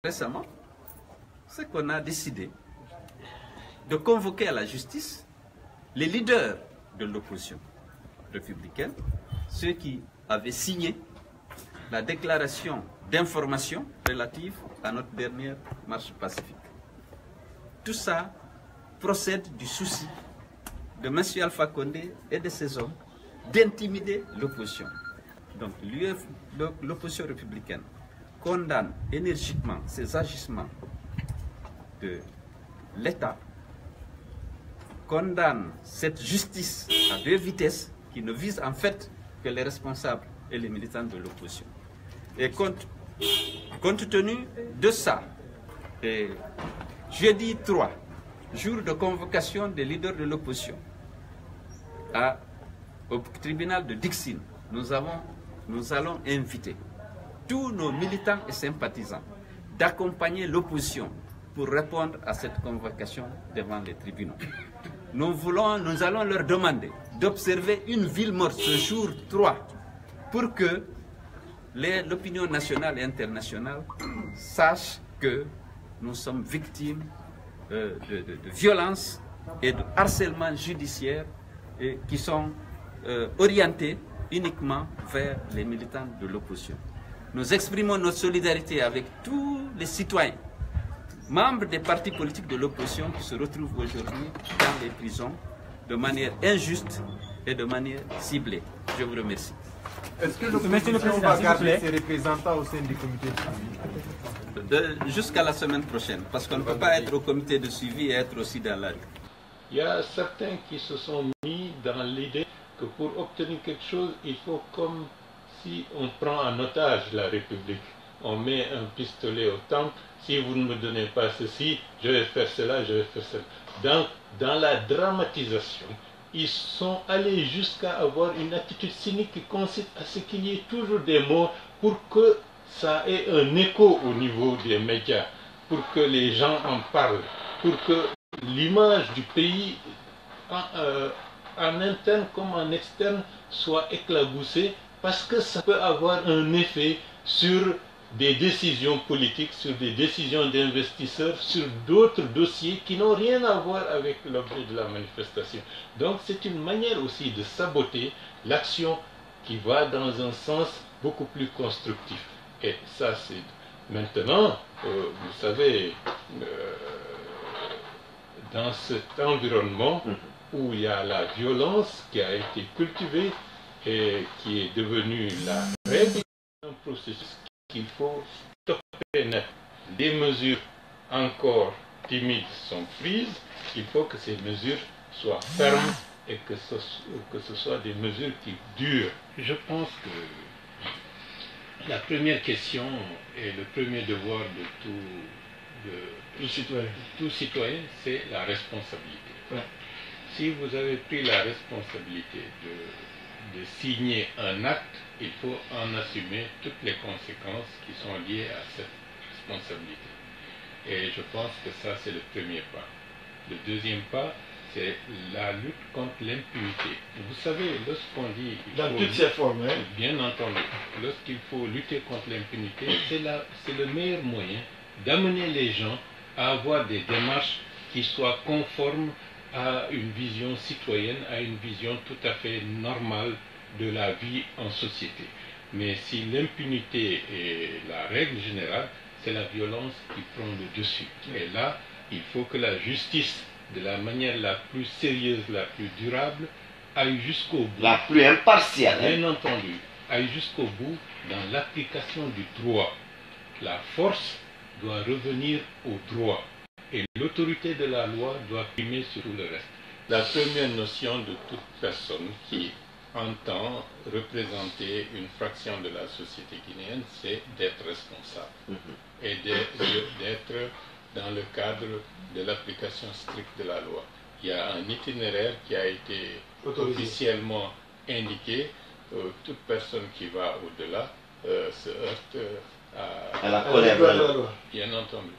Récemment, c'est qu'on a décidé de convoquer à la justice les leaders de l'opposition républicaine, ceux qui avaient signé la déclaration d'information relative à notre dernière marche pacifique. Tout ça procède du souci de M. Alpha Condé et de ses hommes d'intimider l'opposition. Donc l'opposition républicaine condamne énergiquement ces agissements de l'État, condamne cette justice à deux vitesses qui ne vise en fait que les responsables et les militants de l'opposition. Et compte tenu de ça, jeudi 3, jour de convocation des leaders de l'opposition, au tribunal de Dixine, nous allons inviter tous nos militants et sympathisants d'accompagner l'opposition pour répondre à cette convocation devant les tribunaux. Nous allons leur demander d'observer une ville morte ce jour 3 pour que l'opinion nationale et internationale sache que nous sommes victimes de violences et de harcèlement judiciaire qui sont orientés uniquement vers les militants de l'opposition. Nous exprimons notre solidarité avec tous les citoyens, membres des partis politiques de l'opposition qui se retrouvent aujourd'hui dans les prisons de manière injuste et de manière ciblée. Je vous remercie. Est-ce que l'opposition va garder ses représentants au sein du comité de suivi? Jusqu'à la semaine prochaine, parce qu'on ne peut pas être au comité de suivi et être aussi dans la rue. Il y a certains qui se sont mis dans l'idée que pour obtenir quelque chose, il faut comme si on prend en otage la République. On met un pistolet au temple. Si vous ne me donnez pas ceci, je vais faire cela, je vais faire cela. Dans la dramatisation, ils sont allés jusqu'à avoir une attitude cynique qui consiste à ce qu'il y ait toujours des morts pour que ça ait un écho au niveau des médias, pour que les gens en parlent, pour que l'image du pays en interne comme en externe soit éclaboussée, parce que ça peut avoir un effet sur des décisions politiques, sur des décisions d'investisseurs, sur d'autres dossiers qui n'ont rien à voir avec l'objet de la manifestation. Donc c'est une manière aussi de saboter l'action qui va dans un sens beaucoup plus constructif. Et ça c'est... Maintenant, vous savez, dans cet environnement où il y a la violence qui a été cultivée et qui est devenue la règle, un processus qu'il faut stopper net. Des mesures encore timides sont prises, il faut que ces mesures soient fermes et que ce soit des mesures qui durent. Je pense que la première question et le premier devoir de tout citoyen, c'est la responsabilité. Ouais. Si vous avez pris la responsabilité de signer un acte, il faut en assumer toutes les conséquences qui sont liées à cette responsabilité. Et je pense que ça, c'est le premier pas. Le deuxième pas, c'est la lutte contre l'impunité. Vous savez, lorsqu'on dit... Dans toutes ses formes, hein? Bien entendu. Lorsqu'il faut lutter contre l'impunité, c'est le meilleur moyen d'amener les gens à avoir des démarches qui soient conformes à une vision citoyenne, à une vision tout à fait normale de la vie en société. Mais si l'impunité est la règle générale, c'est la violence qui prend le dessus. Et là, il faut que la justice, de la manière la plus sérieuse, la plus durable, aille jusqu'au bout. La plus impartiale. Bien entendu, aille jusqu'au bout dans l'application du droit. La force doit revenir au droit. Et l'autorité de la loi doit primer sur tout le reste. La première notion de toute personne qui entend représenter une fraction de la société guinéenne, c'est d'être responsable et d'être dans le cadre de l'application stricte de la loi. Il y a un itinéraire qui a été officiellement indiqué. Toute personne qui va au-delà se heurte à la colère de la loi. Bien entendu.